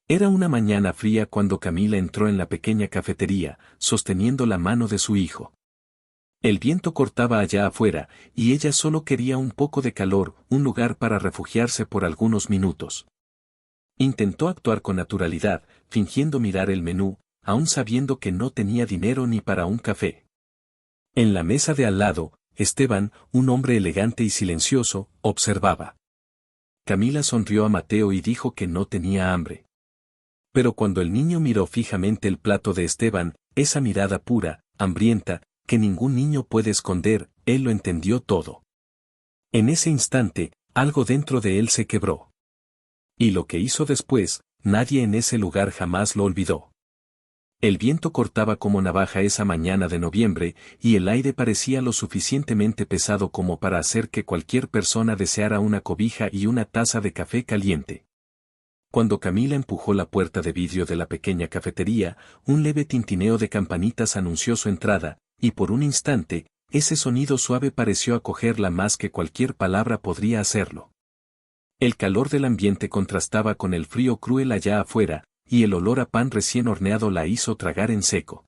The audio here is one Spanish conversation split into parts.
Era una mañana fría cuando Camila entró en la pequeña cafetería, sosteniendo la mano de su hijo. El viento cortaba allá afuera, y ella solo quería un poco de calor, un lugar para refugiarse por algunos minutos. Intentó actuar con naturalidad, fingiendo mirar el menú, aún sabiendo que no tenía dinero ni para un café. En la mesa de al lado, Esteban, un hombre elegante y silencioso, observaba. Camila sonrió a Mateo y dijo que no tenía hambre. Pero cuando el niño miró fijamente el plato de Esteban, esa mirada pura, hambrienta, que ningún niño puede esconder, él lo entendió todo. En ese instante, algo dentro de él se quebró. Y lo que hizo después, nadie en ese lugar jamás lo olvidó. El viento cortaba como navaja esa mañana de noviembre, y el aire parecía lo suficientemente pesado como para hacer que cualquier persona deseara una cobija y una taza de café caliente. Cuando Camila empujó la puerta de vidrio de la pequeña cafetería, un leve tintineo de campanitas anunció su entrada, y por un instante, ese sonido suave pareció acogerla más que cualquier palabra podría hacerlo. El calor del ambiente contrastaba con el frío cruel allá afuera, y el olor a pan recién horneado la hizo tragar en seco.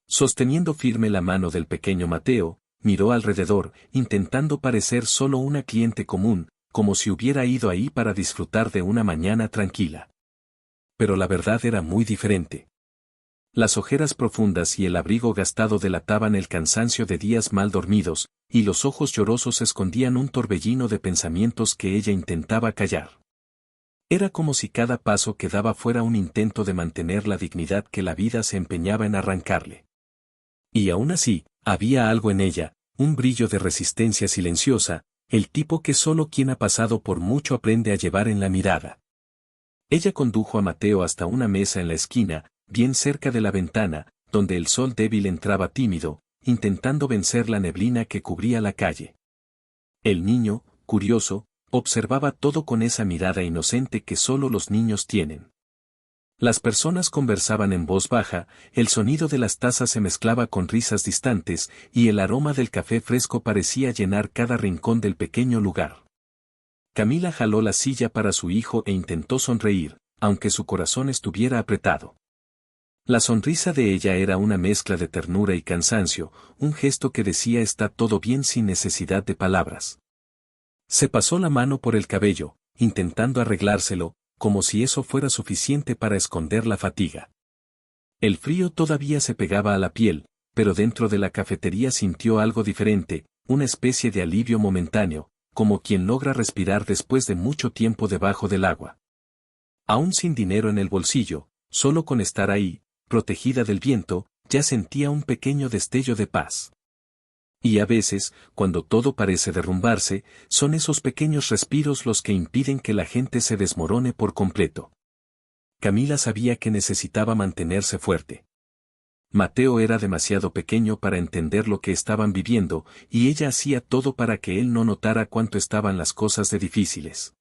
Sosteniendo firme la mano del pequeño Mateo, miró alrededor, intentando parecer solo una cliente común, como si hubiera ido ahí para disfrutar de una mañana tranquila. Pero la verdad era muy diferente. Las ojeras profundas y el abrigo gastado delataban el cansancio de días mal dormidos, y los ojos llorosos escondían un torbellino de pensamientos que ella intentaba callar. Era como si cada paso que daba fuera un intento de mantener la dignidad que la vida se empeñaba en arrancarle. Y aún así, había algo en ella, un brillo de resistencia silenciosa, el tipo que solo quien ha pasado por mucho aprende a llevar en la mirada. Ella condujo a Mateo hasta una mesa en la esquina, bien cerca de la ventana, donde el sol débil entraba tímido, intentando vencer la neblina que cubría la calle. El niño, curioso, observaba todo con esa mirada inocente que solo los niños tienen. Las personas conversaban en voz baja, el sonido de las tazas se mezclaba con risas distantes, y el aroma del café fresco parecía llenar cada rincón del pequeño lugar. Camila jaló la silla para su hijo e intentó sonreír, aunque su corazón estuviera apretado. La sonrisa de ella era una mezcla de ternura y cansancio, un gesto que decía está todo bien sin necesidad de palabras. Se pasó la mano por el cabello, intentando arreglárselo, como si eso fuera suficiente para esconder la fatiga. El frío todavía se pegaba a la piel, pero dentro de la cafetería sintió algo diferente, una especie de alivio momentáneo, como quien logra respirar después de mucho tiempo debajo del agua. Aún sin dinero en el bolsillo, solo con estar ahí, protegida del viento, ya sentía un pequeño destello de paz. Y a veces, cuando todo parece derrumbarse, son esos pequeños respiros los que impiden que la gente se desmorone por completo. Camila sabía que necesitaba mantenerse fuerte. Mateo era demasiado pequeño para entender lo que estaban viviendo, y ella hacía todo para que él no notara cuánto estaban las cosas de difíciles.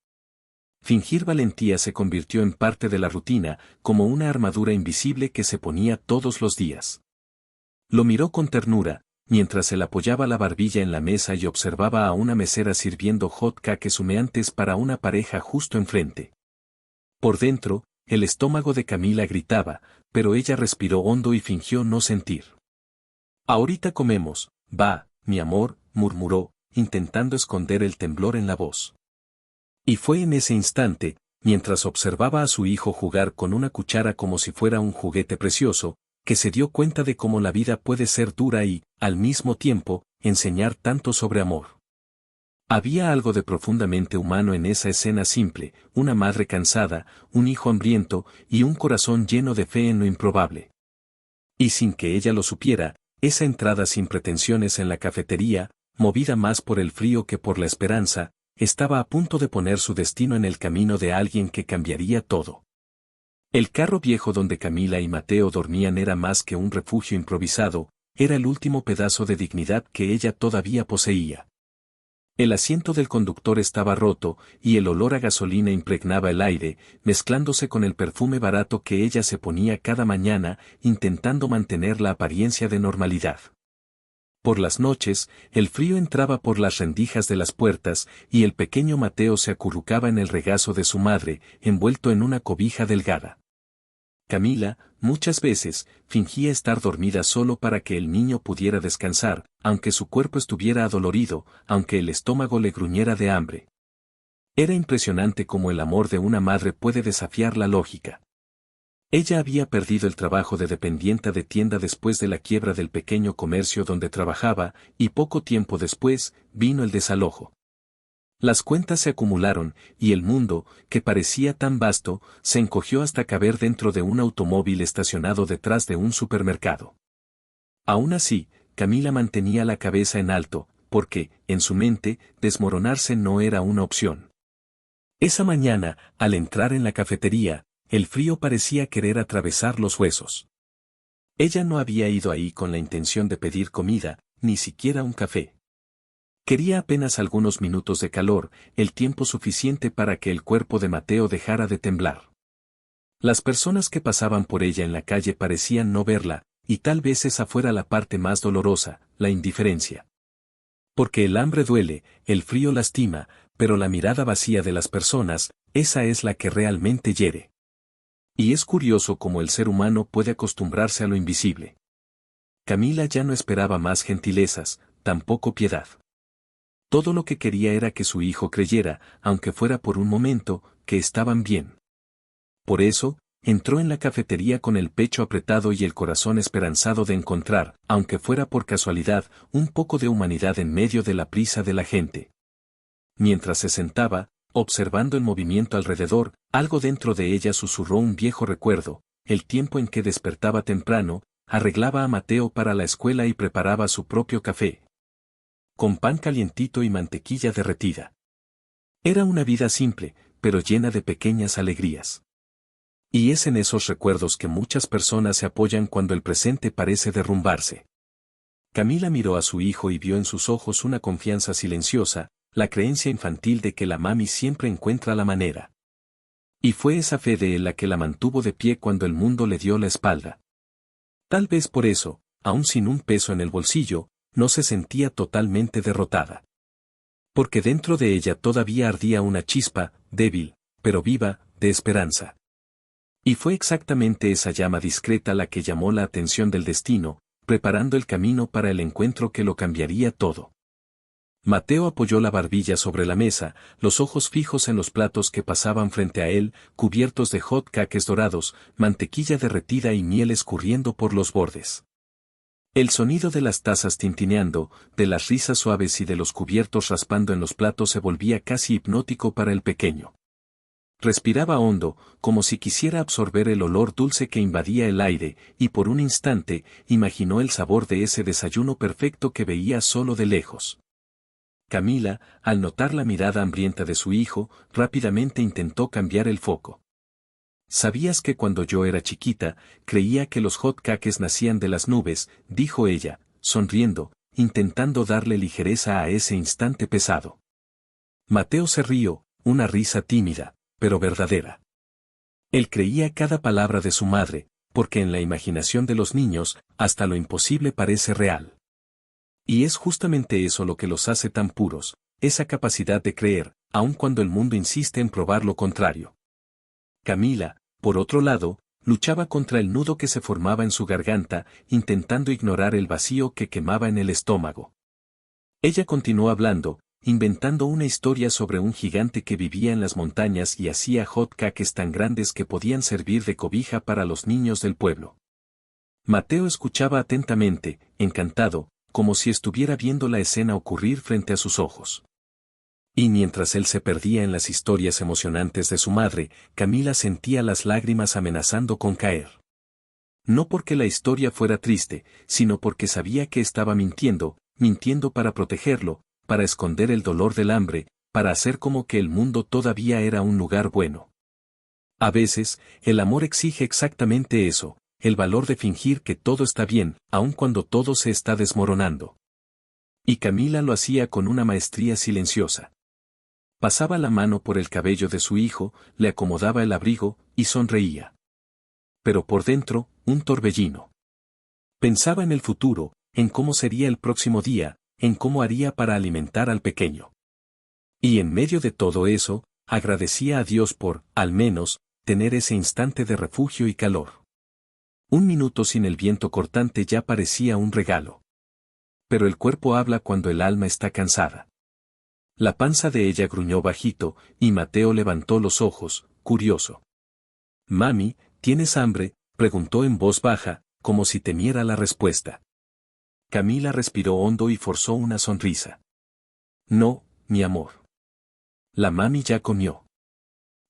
Fingir valentía se convirtió en parte de la rutina, como una armadura invisible que se ponía todos los días. Lo miró con ternura, mientras él apoyaba la barbilla en la mesa y observaba a una mesera sirviendo hot cakes humeantes para una pareja justo enfrente. Por dentro, el estómago de Camila gritaba, pero ella respiró hondo y fingió no sentir. «Ahorita comemos, va, mi amor», murmuró, intentando esconder el temblor en la voz. Y fue en ese instante, mientras observaba a su hijo jugar con una cuchara como si fuera un juguete precioso, que se dio cuenta de cómo la vida puede ser dura y, al mismo tiempo, enseñar tanto sobre amor. Había algo de profundamente humano en esa escena simple, una madre cansada, un hijo hambriento, y un corazón lleno de fe en lo improbable. Y sin que ella lo supiera, esa entrada sin pretensiones en la cafetería, movida más por el frío que por la esperanza, estaba a punto de poner su destino en el camino de alguien que cambiaría todo. El carro viejo donde Camila y Mateo dormían era más que un refugio improvisado, era el último pedazo de dignidad que ella todavía poseía. El asiento del conductor estaba roto, y el olor a gasolina impregnaba el aire, mezclándose con el perfume barato que ella se ponía cada mañana, intentando mantener la apariencia de normalidad. Por las noches, el frío entraba por las rendijas de las puertas, y el pequeño Mateo se acurrucaba en el regazo de su madre, envuelto en una cobija delgada. Camila, muchas veces, fingía estar dormida solo para que el niño pudiera descansar, aunque su cuerpo estuviera adolorido, aunque el estómago le gruñera de hambre. Era impresionante cómo el amor de una madre puede desafiar la lógica. Ella había perdido el trabajo de dependienta de tienda después de la quiebra del pequeño comercio donde trabajaba, y poco tiempo después, vino el desalojo. Las cuentas se acumularon, y el mundo, que parecía tan vasto, se encogió hasta caber dentro de un automóvil estacionado detrás de un supermercado. Aún así, Camila mantenía la cabeza en alto, porque, en su mente, desmoronarse no era una opción. Esa mañana, al entrar en la cafetería, el frío parecía querer atravesar los huesos. Ella no había ido ahí con la intención de pedir comida, ni siquiera un café. Quería apenas algunos minutos de calor, el tiempo suficiente para que el cuerpo de Mateo dejara de temblar. Las personas que pasaban por ella en la calle parecían no verla, y tal vez esa fuera la parte más dolorosa, la indiferencia. Porque el hambre duele, el frío lastima, pero la mirada vacía de las personas, esa es la que realmente hiere. Y es curioso cómo el ser humano puede acostumbrarse a lo invisible. Camila ya no esperaba más gentilezas, tampoco piedad. Todo lo que quería era que su hijo creyera, aunque fuera por un momento, que estaban bien. Por eso, entró en la cafetería con el pecho apretado y el corazón esperanzado de encontrar, aunque fuera por casualidad, un poco de humanidad en medio de la prisa de la gente. Mientras se sentaba, observando el movimiento alrededor, algo dentro de ella susurró un viejo recuerdo, el tiempo en que despertaba temprano, arreglaba a Mateo para la escuela y preparaba su propio café, con pan calientito y mantequilla derretida. Era una vida simple, pero llena de pequeñas alegrías. Y es en esos recuerdos que muchas personas se apoyan cuando el presente parece derrumbarse. Camila miró a su hijo y vio en sus ojos una confianza silenciosa, la creencia infantil de que la mami siempre encuentra la manera. Y fue esa fe de él la que la mantuvo de pie cuando el mundo le dio la espalda. Tal vez por eso, aun sin un peso en el bolsillo, no se sentía totalmente derrotada. Porque dentro de ella todavía ardía una chispa, débil, pero viva, de esperanza. Y fue exactamente esa llama discreta la que llamó la atención del destino, preparando el camino para el encuentro que lo cambiaría todo. Mateo apoyó la barbilla sobre la mesa, los ojos fijos en los platos que pasaban frente a él, cubiertos de hot cakes dorados, mantequilla derretida y miel escurriendo por los bordes. El sonido de las tazas tintineando, de las risas suaves y de los cubiertos raspando en los platos se volvía casi hipnótico para el pequeño. Respiraba hondo, como si quisiera absorber el olor dulce que invadía el aire, y por un instante, imaginó el sabor de ese desayuno perfecto que veía solo de lejos. Camila, al notar la mirada hambrienta de su hijo, rápidamente intentó cambiar el foco. ¿Sabías que cuando yo era chiquita, creía que los hot cakes nacían de las nubes?, dijo ella, sonriendo, intentando darle ligereza a ese instante pesado. Mateo se rió, una risa tímida, pero verdadera. Él creía cada palabra de su madre, porque en la imaginación de los niños, hasta lo imposible parece real. Y es justamente eso lo que los hace tan puros, esa capacidad de creer, aun cuando el mundo insiste en probar lo contrario. Camila, por otro lado, luchaba contra el nudo que se formaba en su garganta, intentando ignorar el vacío que quemaba en el estómago. Ella continuó hablando, inventando una historia sobre un gigante que vivía en las montañas y hacía hot cakes tan grandes que podían servir de cobija para los niños del pueblo. Mateo escuchaba atentamente, encantado, como si estuviera viendo la escena ocurrir frente a sus ojos. Y mientras él se perdía en las historias emocionantes de su madre, Camila sentía las lágrimas amenazando con caer. No porque la historia fuera triste, sino porque sabía que estaba mintiendo para protegerlo, para esconder el dolor del hambre, para hacer como que el mundo todavía era un lugar bueno. A veces, el amor exige exactamente eso, el valor de fingir que todo está bien, aun cuando todo se está desmoronando. Y Camila lo hacía con una maestría silenciosa. Pasaba la mano por el cabello de su hijo, le acomodaba el abrigo, y sonreía. Pero por dentro, un torbellino. Pensaba en el futuro, en cómo sería el próximo día, en cómo haría para alimentar al pequeño. Y en medio de todo eso, agradecía a Dios por, al menos, tener ese instante de refugio y calor. Un minuto sin el viento cortante ya parecía un regalo. Pero el cuerpo habla cuando el alma está cansada. La panza de ella gruñó bajito, y Mateo levantó los ojos, curioso. «Mami, ¿tienes hambre?», preguntó en voz baja, como si temiera la respuesta. Camila respiró hondo y forzó una sonrisa. «No, mi amor. La mami ya comió».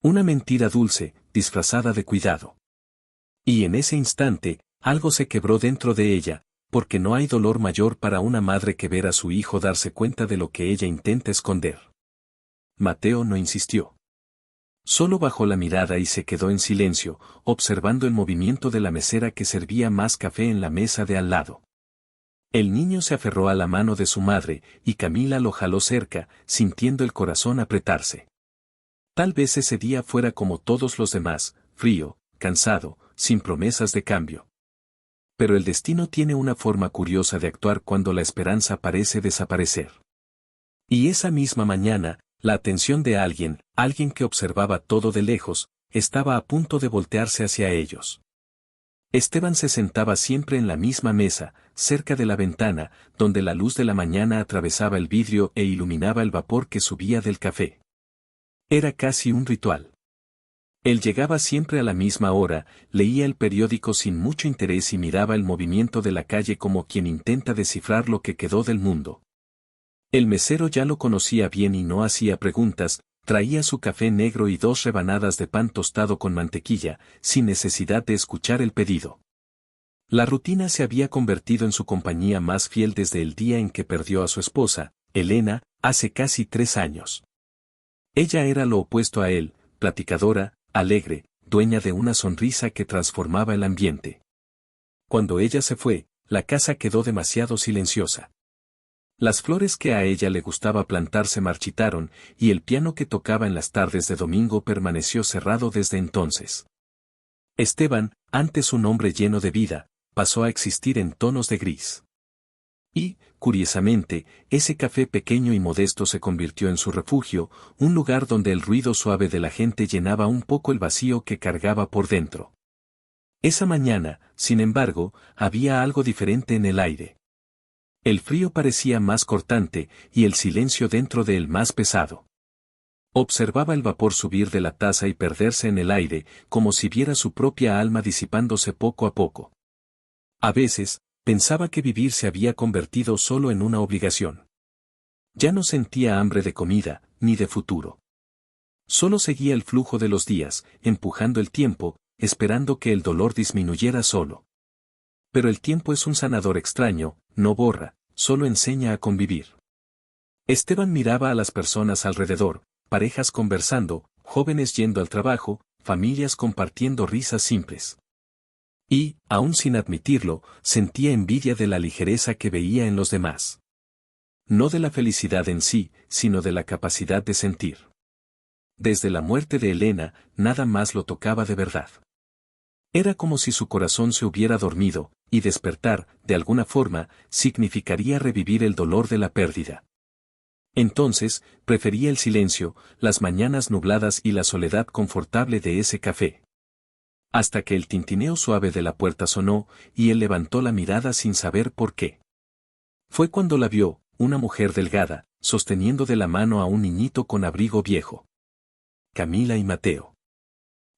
Una mentira dulce, disfrazada de cuidado. Y en ese instante, algo se quebró dentro de ella, porque no hay dolor mayor para una madre que ver a su hijo darse cuenta de lo que ella intenta esconder. Mateo no insistió. Solo bajó la mirada y se quedó en silencio, observando el movimiento de la mesera que servía más café en la mesa de al lado. El niño se aferró a la mano de su madre, y Camila lo jaló cerca, sintiendo el corazón apretarse. Tal vez ese día fuera como todos los demás, frío, cansado, sin promesas de cambio. Pero el destino tiene una forma curiosa de actuar cuando la esperanza parece desaparecer. Y esa misma mañana, la atención de alguien que observaba todo de lejos, estaba a punto de voltearse hacia ellos. Esteban se sentaba siempre en la misma mesa, cerca de la ventana, donde la luz de la mañana atravesaba el vidrio e iluminaba el vapor que subía del café. Era casi un ritual. Él llegaba siempre a la misma hora, leía el periódico sin mucho interés y miraba el movimiento de la calle como quien intenta descifrar lo que quedó del mundo. El mesero ya lo conocía bien y no hacía preguntas, traía su café negro y 2 rebanadas de pan tostado con mantequilla, sin necesidad de escuchar el pedido. La rutina se había convertido en su compañía más fiel desde el día en que perdió a su esposa, Elena, hace casi 3 años. Ella era lo opuesto a él, platicadora, alegre, dueña de una sonrisa que transformaba el ambiente. Cuando ella se fue, la casa quedó demasiado silenciosa. Las flores que a ella le gustaba plantar se marchitaron, y el piano que tocaba en las tardes de domingo permaneció cerrado desde entonces. Esteban, antes un hombre lleno de vida, pasó a existir en tonos de gris. Y, curiosamente, ese café pequeño y modesto se convirtió en su refugio, un lugar donde el ruido suave de la gente llenaba un poco el vacío que cargaba por dentro. Esa mañana, sin embargo, había algo diferente en el aire. El frío parecía más cortante, y el silencio dentro de él más pesado. Observaba el vapor subir de la taza y perderse en el aire, como si viera su propia alma disipándose poco a poco. A veces, pensaba que vivir se había convertido solo en una obligación. Ya no sentía hambre de comida, ni de futuro. Solo seguía el flujo de los días, empujando el tiempo, esperando que el dolor disminuyera solo. Pero el tiempo es un sanador extraño, no borra, solo enseña a convivir. Esteban miraba a las personas alrededor, parejas conversando, jóvenes yendo al trabajo, familias compartiendo risas simples. Y, aún sin admitirlo, sentía envidia de la ligereza que veía en los demás. No de la felicidad en sí, sino de la capacidad de sentir. Desde la muerte de Elena, nada más lo tocaba de verdad. Era como si su corazón se hubiera dormido, y despertar, de alguna forma, significaría revivir el dolor de la pérdida. Entonces, prefería el silencio, las mañanas nubladas y la soledad confortable de ese café. Hasta que el tintineo suave de la puerta sonó, y él levantó la mirada sin saber por qué. Fue cuando la vio, una mujer delgada, sosteniendo de la mano a un niñito con abrigo viejo. Camila y Mateo.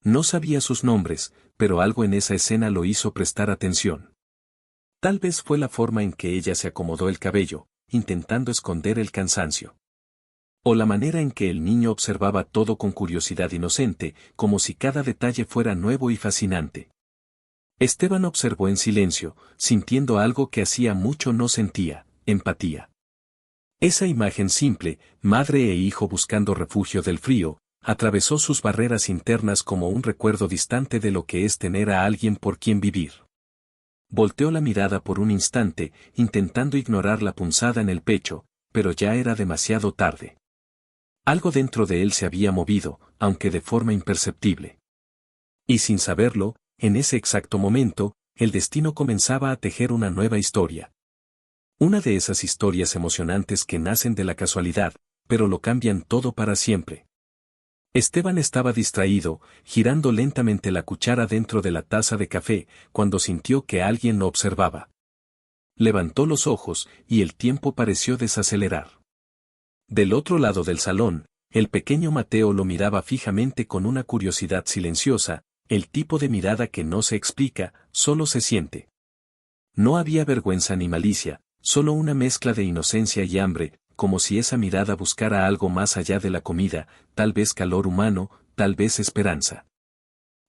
No sabía sus nombres, pero algo en esa escena lo hizo prestar atención. Tal vez fue la forma en que ella se acomodó el cabello, intentando esconder el cansancio. O la manera en que el niño observaba todo con curiosidad inocente, como si cada detalle fuera nuevo y fascinante. Esteban observó en silencio, sintiendo algo que hacía mucho no sentía, empatía. Esa imagen simple, madre e hijo buscando refugio del frío, atravesó sus barreras internas como un recuerdo distante de lo que es tener a alguien por quien vivir. Volteó la mirada por un instante, intentando ignorar la punzada en el pecho, pero ya era demasiado tarde. Algo dentro de él se había movido, aunque de forma imperceptible. Y sin saberlo, en ese exacto momento, el destino comenzaba a tejer una nueva historia. Una de esas historias emocionantes que nacen de la casualidad, pero lo cambian todo para siempre. Esteban estaba distraído, girando lentamente la cuchara dentro de la taza de café, cuando sintió que alguien lo observaba. Levantó los ojos, y el tiempo pareció desacelerar. Del otro lado del salón, el pequeño Mateo lo miraba fijamente con una curiosidad silenciosa, el tipo de mirada que no se explica, solo se siente. No había vergüenza ni malicia, solo una mezcla de inocencia y hambre, como si esa mirada buscara algo más allá de la comida, tal vez calor humano, tal vez esperanza.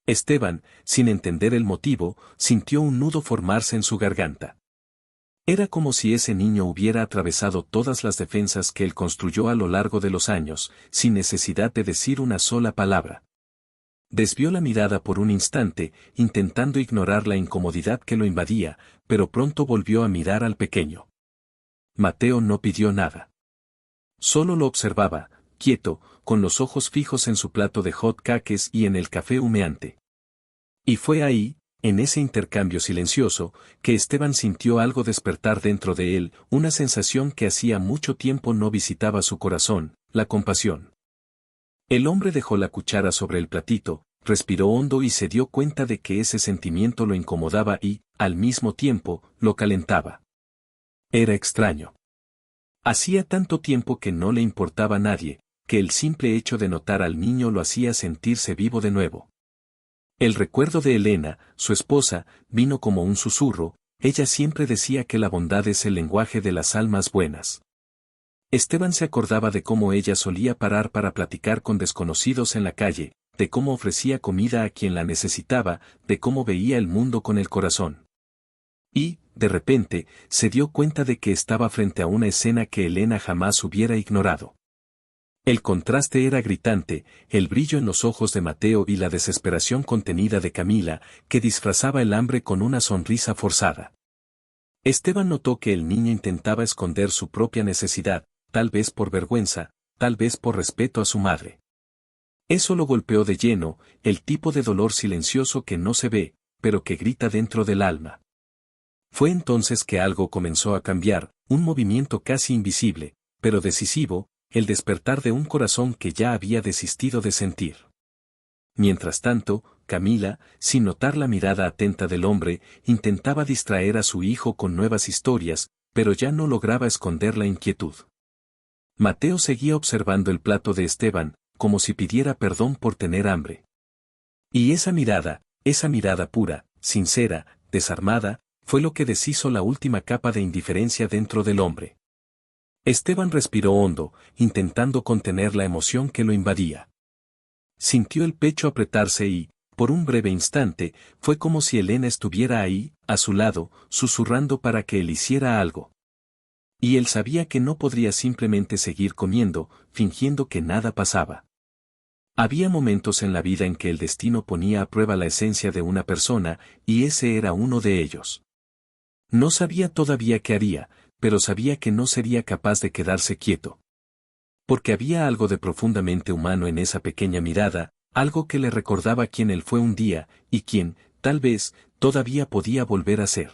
Esteban, sin entender el motivo, sintió un nudo formarse en su garganta. Era como si ese niño hubiera atravesado todas las defensas que él construyó a lo largo de los años, sin necesidad de decir una sola palabra. Desvió la mirada por un instante, intentando ignorar la incomodidad que lo invadía, pero pronto volvió a mirar al pequeño. Mateo no pidió nada. Solo lo observaba, quieto, con los ojos fijos en su plato de hot cakes y en el café humeante. Y fue ahí, en ese intercambio silencioso, que Esteban sintió algo despertar dentro de él, una sensación que hacía mucho tiempo no visitaba su corazón, la compasión. El hombre dejó la cuchara sobre el platito, respiró hondo y se dio cuenta de que ese sentimiento lo incomodaba y, al mismo tiempo, lo calentaba. Era extraño. Hacía tanto tiempo que no le importaba a nadie, que el simple hecho de notar al niño lo hacía sentirse vivo de nuevo. El recuerdo de Elena, su esposa, vino como un susurro, ella siempre decía que la bondad es el lenguaje de las almas buenas. Esteban se acordaba de cómo ella solía parar para platicar con desconocidos en la calle, de cómo ofrecía comida a quien la necesitaba, de cómo veía el mundo con el corazón. Y, de repente, se dio cuenta de que estaba frente a una escena que Elena jamás hubiera ignorado. El contraste era gritante, el brillo en los ojos de Mateo y la desesperación contenida de Camila, que disfrazaba el hambre con una sonrisa forzada. Esteban notó que el niño intentaba esconder su propia necesidad, tal vez por vergüenza, tal vez por respeto a su madre. Eso lo golpeó de lleno, el tipo de dolor silencioso que no se ve, pero que grita dentro del alma. Fue entonces que algo comenzó a cambiar, un movimiento casi invisible, pero decisivo, el despertar de un corazón que ya había desistido de sentir. Mientras tanto, Camila, sin notar la mirada atenta del hombre, intentaba distraer a su hijo con nuevas historias, pero ya no lograba esconder la inquietud. Mateo seguía observando el plato de Esteban, como si pidiera perdón por tener hambre. Y esa mirada pura, sincera, desarmada, fue lo que deshizo la última capa de indiferencia dentro del hombre. Esteban respiró hondo, intentando contener la emoción que lo invadía. Sintió el pecho apretarse y, por un breve instante, fue como si Elena estuviera ahí, a su lado, susurrando para que él hiciera algo. Y él sabía que no podría simplemente seguir comiendo, fingiendo que nada pasaba. Había momentos en la vida en que el destino ponía a prueba la esencia de una persona, y ese era uno de ellos. No sabía todavía qué haría, pero sabía que no sería capaz de quedarse quieto. Porque había algo de profundamente humano en esa pequeña mirada, algo que le recordaba quién él fue un día, y quién, tal vez, todavía podía volver a ser.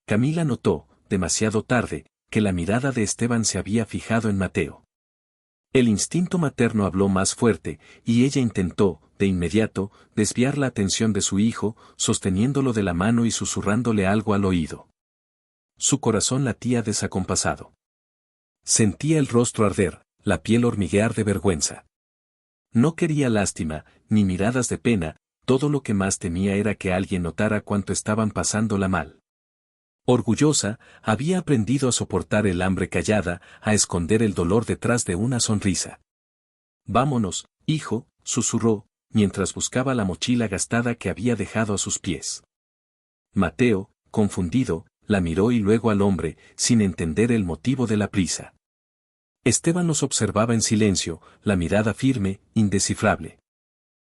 Camila notó, demasiado tarde, que la mirada de Esteban se había fijado en Mateo. El instinto materno habló más fuerte, y ella intentó, de inmediato, desviar la atención de su hijo, sosteniéndolo de la mano y susurrándole algo al oído. Su corazón latía desacompasado. Sentía el rostro arder, la piel hormiguear de vergüenza. No quería lástima, ni miradas de pena, todo lo que más temía era que alguien notara cuánto estaban pasándola mal. Orgullosa, había aprendido a soportar el hambre callada, a esconder el dolor detrás de una sonrisa. «Vámonos, hijo», susurró, mientras buscaba la mochila gastada que había dejado a sus pies. Mateo, confundido, la miró y luego al hombre, sin entender el motivo de la prisa. Esteban los observaba en silencio, la mirada firme, indescifrable.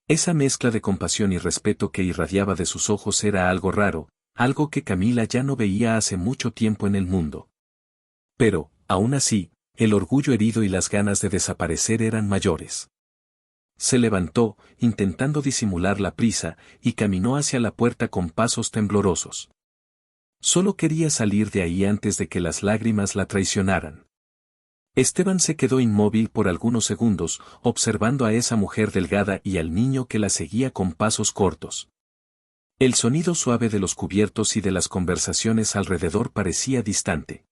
Esa mezcla de compasión y respeto que irradiaba de sus ojos era algo raro, algo que Camila ya no veía hace mucho tiempo en el mundo. Pero, aún así, el orgullo herido y las ganas de desaparecer eran mayores. Se levantó, intentando disimular la prisa, y caminó hacia la puerta con pasos temblorosos. Solo quería salir de ahí antes de que las lágrimas la traicionaran. Esteban se quedó inmóvil por algunos segundos, observando a esa mujer delgada y al niño que la seguía con pasos cortos. El sonido suave de los cubiertos y de las conversaciones alrededor parecía distante.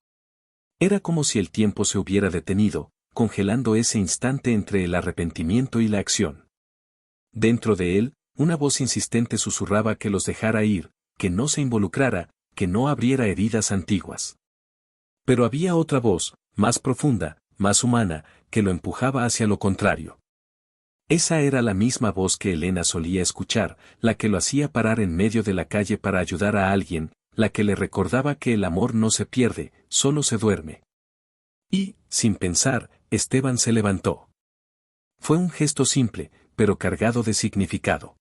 Era como si el tiempo se hubiera detenido, congelando ese instante entre el arrepentimiento y la acción. Dentro de él, una voz insistente susurraba que los dejara ir, que no se involucrara, que no abriera heridas antiguas. Pero había otra voz, más profunda, más humana, que lo empujaba hacia lo contrario. Esa era la misma voz que Elena solía escuchar, la que lo hacía parar en medio de la calle para ayudar a alguien, la que le recordaba que el amor no se pierde, solo se duerme. Y, sin pensar, Esteban se levantó. Fue un gesto simple, pero cargado de significado.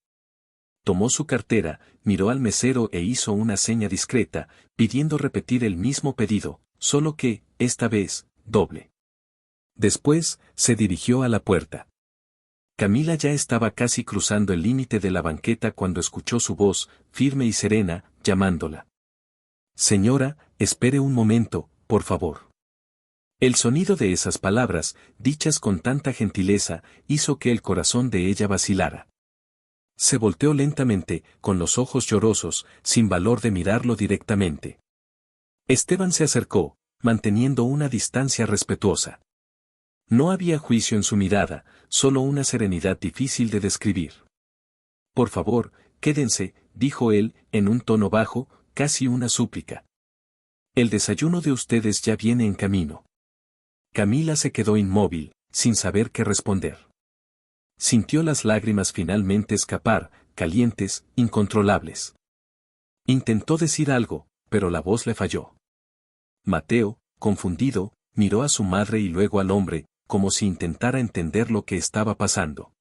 Tomó su cartera, miró al mesero e hizo una seña discreta, pidiendo repetir el mismo pedido, solo que, esta vez, doble. Después, se dirigió a la puerta. Camila ya estaba casi cruzando el límite de la banqueta cuando escuchó su voz, firme y serena, llamándola. Señora, espere un momento, por favor. El sonido de esas palabras, dichas con tanta gentileza, hizo que el corazón de ella vacilara. Se volteó lentamente, con los ojos llorosos, sin valor de mirarlo directamente. Esteban se acercó, manteniendo una distancia respetuosa. No había juicio en su mirada, solo una serenidad difícil de describir. Por favor, quédense, dijo él, en un tono bajo, casi una súplica. El desayuno de ustedes ya viene en camino. Camila se quedó inmóvil, sin saber qué responder. Sintió las lágrimas finalmente escapar, calientes, incontrolables. Intentó decir algo, pero la voz le falló. Mateo, confundido, miró a su madre y luego al hombre, como si intentara entender lo que estaba pasando.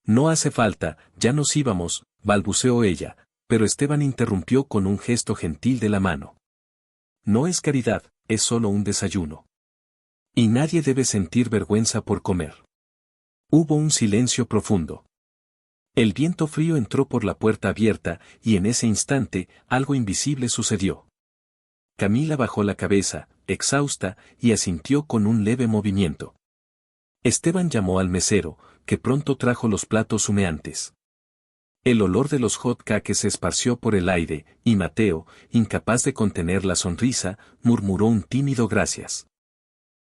No hace falta, ya nos íbamos, balbuceó ella, pero Esteban interrumpió con un gesto gentil de la mano. No es caridad, es solo un desayuno. Y nadie debe sentir vergüenza por comer. Hubo un silencio profundo. El viento frío entró por la puerta abierta, y en ese instante, algo invisible sucedió. Camila bajó la cabeza, exhausta, y asintió con un leve movimiento. Esteban llamó al mesero, que pronto trajo los platos humeantes. El olor de los hot cakes se esparció por el aire, y Mateo, incapaz de contener la sonrisa, murmuró un tímido gracias.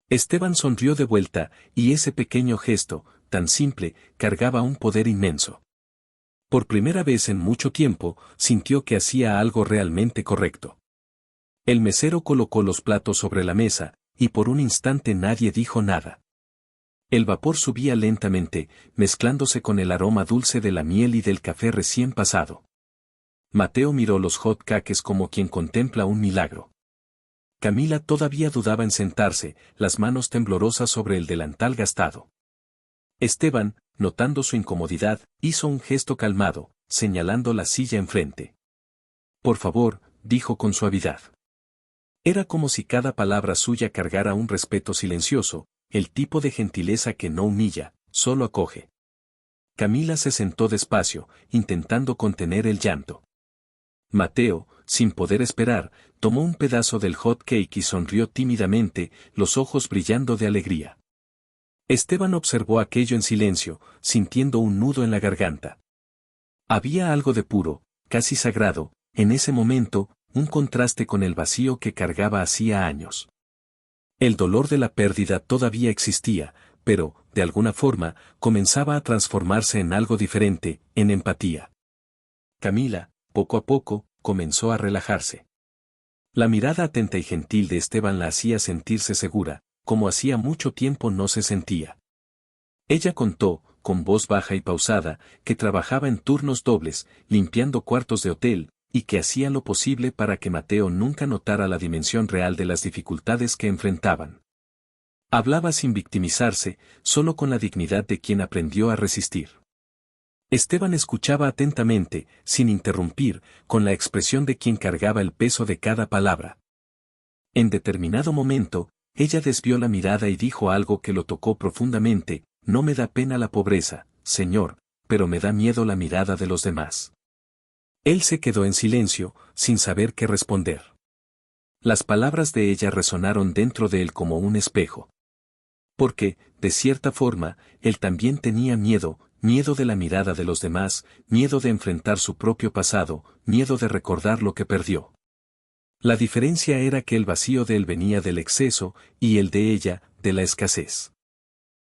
Esteban sonrió de vuelta, y ese pequeño gesto, tan simple, cargaba un poder inmenso. Por primera vez en mucho tiempo, sintió que hacía algo realmente correcto. El mesero colocó los platos sobre la mesa, y por un instante nadie dijo nada. El vapor subía lentamente, mezclándose con el aroma dulce de la miel y del café recién pasado. Mateo miró los hot cakes como quien contempla un milagro. Camila todavía dudaba en sentarse, las manos temblorosas sobre el delantal gastado. Esteban, notando su incomodidad, hizo un gesto calmado, señalando la silla enfrente. Por favor, dijo con suavidad. Era como si cada palabra suya cargara un respeto silencioso, el tipo de gentileza que no humilla, solo acoge. Camila se sentó despacio, intentando contener el llanto. Mateo, sin poder esperar, tomó un pedazo del hot cake y sonrió tímidamente, los ojos brillando de alegría. Esteban observó aquello en silencio, sintiendo un nudo en la garganta. Había algo de puro, casi sagrado, en ese momento, un contraste con el vacío que cargaba hacía años. El dolor de la pérdida todavía existía, pero, de alguna forma, comenzaba a transformarse en algo diferente, en empatía. Camila, poco a poco, comenzó a relajarse. La mirada atenta y gentil de Esteban la hacía sentirse segura, como hacía mucho tiempo no se sentía. Ella contó, con voz baja y pausada, que trabajaba en turnos dobles, limpiando cuartos de hotel, y que hacía lo posible para que Mateo nunca notara la dimensión real de las dificultades que enfrentaban. Hablaba sin victimizarse, solo con la dignidad de quien aprendió a resistir. Esteban escuchaba atentamente, sin interrumpir, con la expresión de quien cargaba el peso de cada palabra. En determinado momento, ella desvió la mirada y dijo algo que lo tocó profundamente: no me da pena la pobreza, señor, pero me da miedo la mirada de los demás. Él se quedó en silencio, sin saber qué responder. Las palabras de ella resonaron dentro de él como un espejo. Porque, de cierta forma, él también tenía miedo, miedo de la mirada de los demás, miedo de enfrentar su propio pasado, miedo de recordar lo que perdió. La diferencia era que el vacío de él venía del exceso, y el de ella, de la escasez.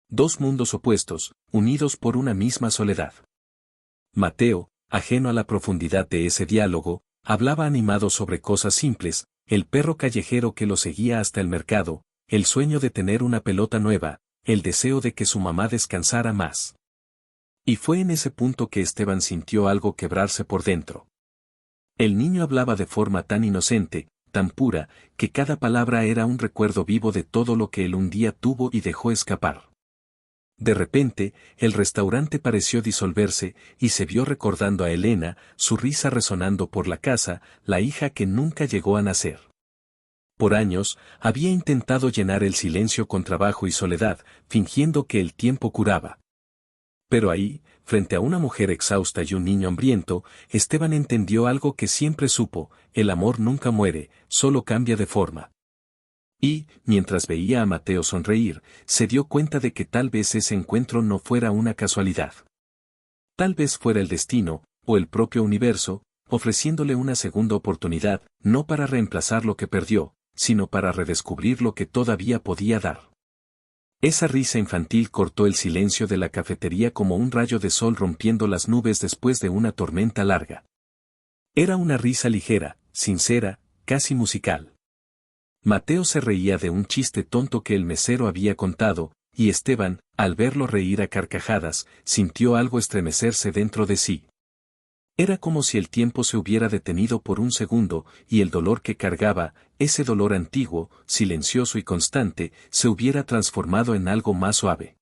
Dos mundos opuestos, unidos por una misma soledad. Mateo, ajeno a la profundidad de ese diálogo, hablaba animado sobre cosas simples, el perro callejero que lo seguía hasta el mercado, el sueño de tener una pelota nueva, el deseo de que su mamá descansara más. Y fue en ese punto que Esteban sintió algo quebrarse por dentro. El niño hablaba de forma tan inocente, tan pura, que cada palabra era un recuerdo vivo de todo lo que él un día tuvo y dejó escapar. De repente, el restaurante pareció disolverse, y se vio recordando a Elena, su risa resonando por la casa, la hija que nunca llegó a nacer. Por años, había intentado llenar el silencio con trabajo y soledad, fingiendo que el tiempo curaba. Pero ahí, frente a una mujer exhausta y un niño hambriento, Esteban entendió algo que siempre supo: el amor nunca muere, solo cambia de forma. Y, mientras veía a Mateo sonreír, se dio cuenta de que tal vez ese encuentro no fuera una casualidad. Tal vez fuera el destino, o el propio universo, ofreciéndole una segunda oportunidad, no para reemplazar lo que perdió, sino para redescubrir lo que todavía podía dar. Esa risa infantil cortó el silencio de la cafetería como un rayo de sol rompiendo las nubes después de una tormenta larga. Era una risa ligera, sincera, casi musical. Mateo se reía de un chiste tonto que el mesero había contado, y Esteban, al verlo reír a carcajadas, sintió algo estremecerse dentro de sí. Era como si el tiempo se hubiera detenido por un segundo, y el dolor que cargaba, ese dolor antiguo, silencioso y constante, se hubiera transformado en algo más suave.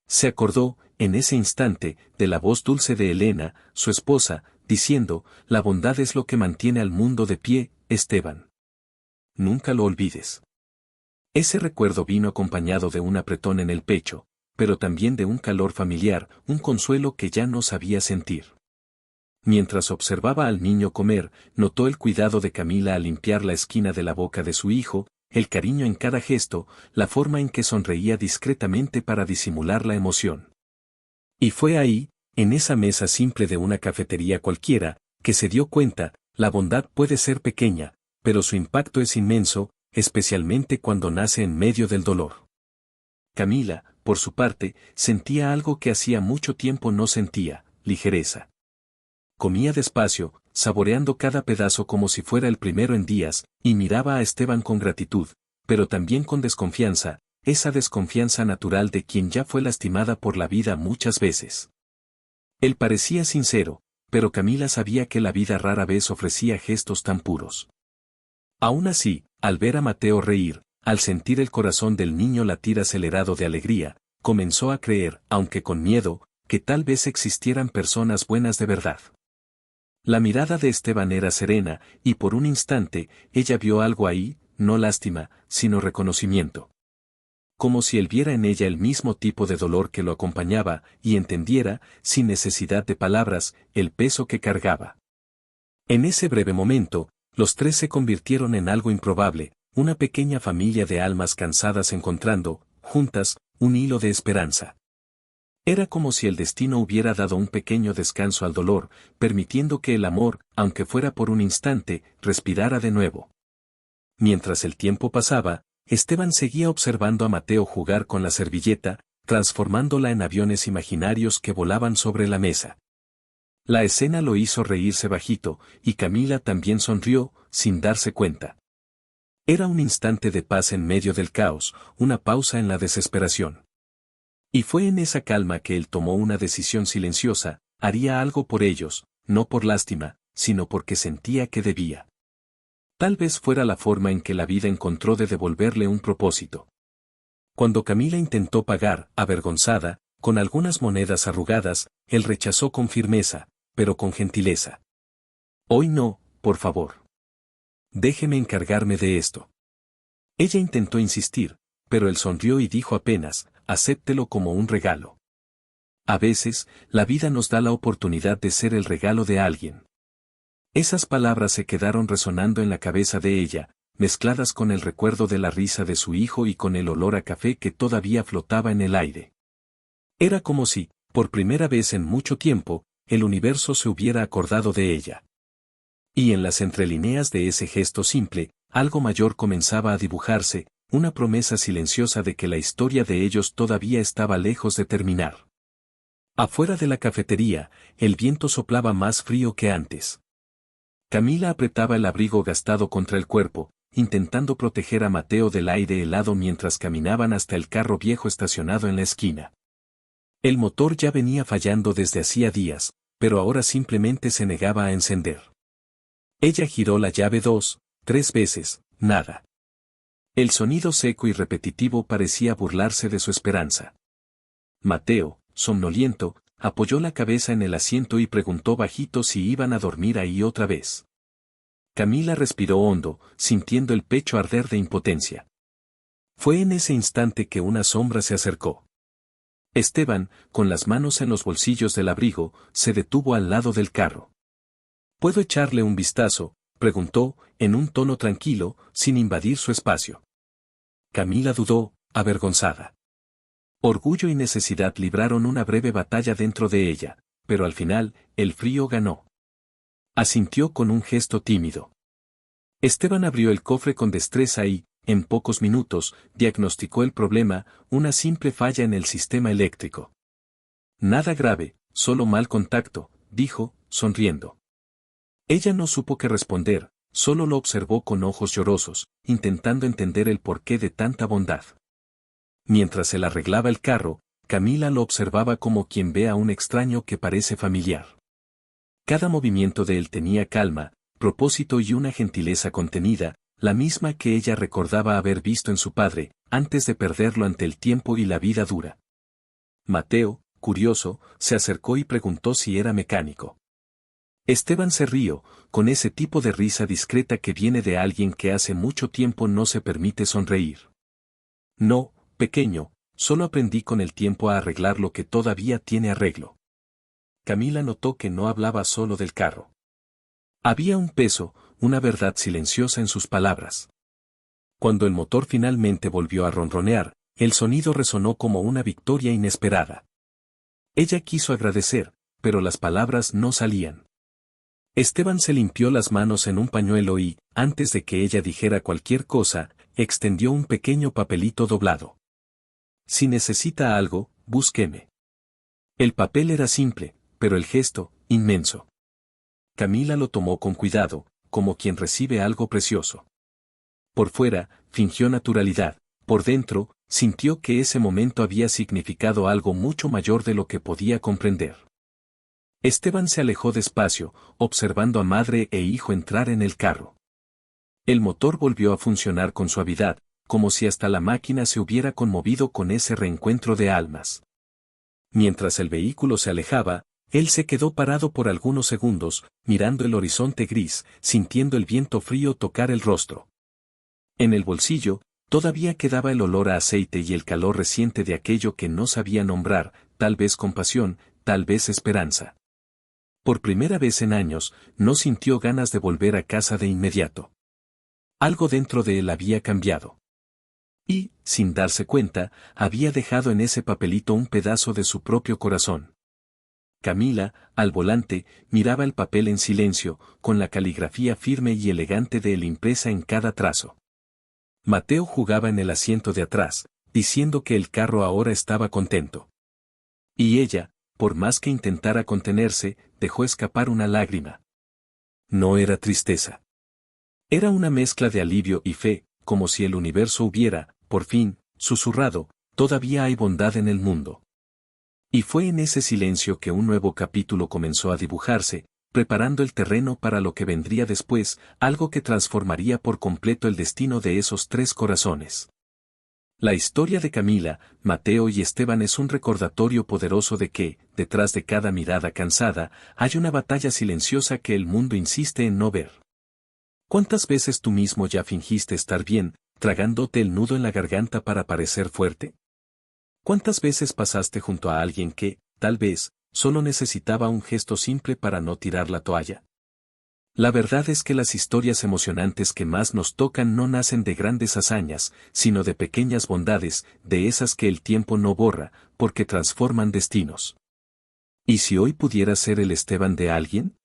Se acordó, en ese instante, de la voz dulce de Elena, su esposa, diciendo: «La bondad es lo que mantiene al mundo de pie, Esteban. Nunca lo olvides». Ese recuerdo vino acompañado de un apretón en el pecho, pero también de un calor familiar, un consuelo que ya no sabía sentir. Mientras observaba al niño comer, notó el cuidado de Camila al limpiar la esquina de la boca de su hijo, el cariño en cada gesto, la forma en que sonreía discretamente para disimular la emoción. Y fue ahí, en esa mesa simple de una cafetería cualquiera, que se dio cuenta: la bondad puede ser pequeña, pero su impacto es inmenso, especialmente cuando nace en medio del dolor. Camila, por su parte, sentía algo que hacía mucho tiempo no sentía: ligereza. Comía despacio, saboreando cada pedazo como si fuera el primero en días, y miraba a Esteban con gratitud, pero también con desconfianza, esa desconfianza natural de quien ya fue lastimada por la vida muchas veces. Él parecía sincero, pero Camila sabía que la vida rara vez ofrecía gestos tan puros. Aún así, al ver a Mateo reír, al sentir el corazón del niño latir acelerado de alegría, comenzó a creer, aunque con miedo, que tal vez existieran personas buenas de verdad. La mirada de Esteban era serena, y por un instante, ella vio algo ahí, no lástima, sino reconocimiento. Como si él viera en ella el mismo tipo de dolor que lo acompañaba, y entendiera, sin necesidad de palabras, el peso que cargaba. En ese breve momento, los tres se convirtieron en algo improbable: una pequeña familia de almas cansadas encontrando, juntas, un hilo de esperanza. Era como si el destino hubiera dado un pequeño descanso al dolor, permitiendo que el amor, aunque fuera por un instante, respirara de nuevo. Mientras el tiempo pasaba, Esteban seguía observando a Mateo jugar con la servilleta, transformándola en aviones imaginarios que volaban sobre la mesa. La escena lo hizo reírse bajito, y Camila también sonrió, sin darse cuenta. Era un instante de paz en medio del caos, una pausa en la desesperación. Y fue en esa calma que él tomó una decisión silenciosa: haría algo por ellos, no por lástima, sino porque sentía que debía. Tal vez fuera la forma en que la vida encontró de devolverle un propósito. Cuando Camila intentó pagar, avergonzada, con algunas monedas arrugadas, él rechazó con firmeza, pero con gentileza. «Hoy no, por favor. Déjeme encargarme de esto». Ella intentó insistir, pero él sonrió y dijo apenas: «Acéptelo como un regalo». A veces, la vida nos da la oportunidad de ser el regalo de alguien. Esas palabras se quedaron resonando en la cabeza de ella, mezcladas con el recuerdo de la risa de su hijo y con el olor a café que todavía flotaba en el aire. Era como si, por primera vez en mucho tiempo, el universo se hubiera acordado de ella. Y en las entrelíneas de ese gesto simple, algo mayor comenzaba a dibujarse, una promesa silenciosa de que la historia de ellos todavía estaba lejos de terminar. Afuera de la cafetería, el viento soplaba más frío que antes. Camila apretaba el abrigo gastado contra el cuerpo, intentando proteger a Mateo del aire helado mientras caminaban hasta el carro viejo estacionado en la esquina. El motor ya venía fallando desde hacía días, pero ahora simplemente se negaba a encender. Ella giró la llave 2, 3 veces, nada. El sonido seco y repetitivo parecía burlarse de su esperanza. Mateo, somnoliento, apoyó la cabeza en el asiento y preguntó bajito si iban a dormir ahí otra vez. Camila respiró hondo, sintiendo el pecho arder de impotencia. Fue en ese instante que una sombra se acercó. Esteban, con las manos en los bolsillos del abrigo, se detuvo al lado del carro. ¿Puedo echarle un vistazo?, preguntó, en un tono tranquilo, sin invadir su espacio. Camila dudó, avergonzada. Orgullo y necesidad libraron una breve batalla dentro de ella, pero al final, el frío ganó. Asintió con un gesto tímido. Esteban abrió el cofre con destreza y, en pocos minutos, diagnosticó el problema, una simple falla en el sistema eléctrico. Nada grave, solo mal contacto, dijo, sonriendo. Ella no supo qué responder, solo lo observó con ojos llorosos, intentando entender el porqué de tanta bondad. Mientras él arreglaba el carro, Camila lo observaba como quien ve a un extraño que parece familiar. Cada movimiento de él tenía calma, propósito y una gentileza contenida, la misma que ella recordaba haber visto en su padre, antes de perderlo ante el tiempo y la vida dura. Mateo, curioso, se acercó y preguntó si era mecánico. Esteban se rió, con ese tipo de risa discreta que viene de alguien que hace mucho tiempo no se permite sonreír. No, pequeño, solo aprendí con el tiempo a arreglar lo que todavía tiene arreglo. Camila notó que no hablaba solo del carro. Había un peso, una verdad silenciosa en sus palabras. Cuando el motor finalmente volvió a ronronear, el sonido resonó como una victoria inesperada. Ella quiso agradecer, pero las palabras no salían. Esteban se limpió las manos en un pañuelo y, antes de que ella dijera cualquier cosa, extendió un pequeño papelito doblado. Si necesita algo, búsqueme. El papel era simple, pero el gesto, inmenso. Camila lo tomó con cuidado, como quien recibe algo precioso. Por fuera, fingió naturalidad, por dentro, sintió que ese momento había significado algo mucho mayor de lo que podía comprender. Esteban se alejó despacio, observando a madre e hijo entrar en el carro. El motor volvió a funcionar con suavidad, como si hasta la máquina se hubiera conmovido con ese reencuentro de almas. Mientras el vehículo se alejaba, él se quedó parado por algunos segundos, mirando el horizonte gris, sintiendo el viento frío tocar el rostro. En el bolsillo, todavía quedaba el olor a aceite y el calor reciente de aquello que no sabía nombrar, tal vez compasión, tal vez esperanza. Por primera vez en años, no sintió ganas de volver a casa de inmediato. Algo dentro de él había cambiado. Y, sin darse cuenta, había dejado en ese papelito un pedazo de su propio corazón. Camila, al volante, miraba el papel en silencio, con la caligrafía firme y elegante de él impresa en cada trazo. Mateo jugaba en el asiento de atrás, diciendo que el carro ahora estaba contento. Y ella, por más que intentara contenerse, dejó escapar una lágrima. No era tristeza. Era una mezcla de alivio y fe, como si el universo hubiera, por fin, susurrado, todavía hay bondad en el mundo. Y fue en ese silencio que un nuevo capítulo comenzó a dibujarse, preparando el terreno para lo que vendría después, algo que transformaría por completo el destino de esos tres corazones. La historia de Camila, Mateo y Esteban es un recordatorio poderoso de que, detrás de cada mirada cansada, hay una batalla silenciosa que el mundo insiste en no ver. ¿Cuántas veces tú mismo ya fingiste estar bien, tragándote el nudo en la garganta para parecer fuerte? ¿Cuántas veces pasaste junto a alguien que, tal vez, solo necesitaba un gesto simple para no tirar la toalla? La verdad es que las historias emocionantes que más nos tocan no nacen de grandes hazañas, sino de pequeñas bondades, de esas que el tiempo no borra, porque transforman destinos. ¿Y si hoy pudiera ser el Esteban de alguien?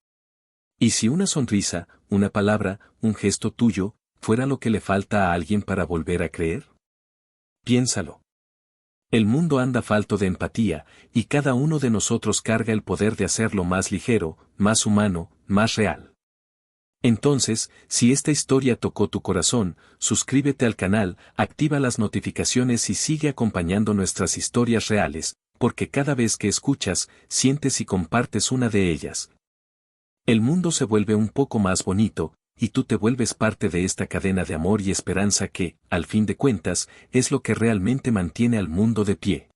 ¿Y si una sonrisa, una palabra, un gesto tuyo, fuera lo que le falta a alguien para volver a creer? Piénsalo. El mundo anda falto de empatía, y cada uno de nosotros carga el poder de hacerlo más ligero, más humano, más real. Entonces, si esta historia tocó tu corazón, suscríbete al canal, activa las notificaciones y sigue acompañando nuestras historias reales, porque cada vez que escuchas, sientes y compartes una de ellas. El mundo se vuelve un poco más bonito, y tú te vuelves parte de esta cadena de amor y esperanza que, al fin de cuentas, es lo que realmente mantiene al mundo de pie.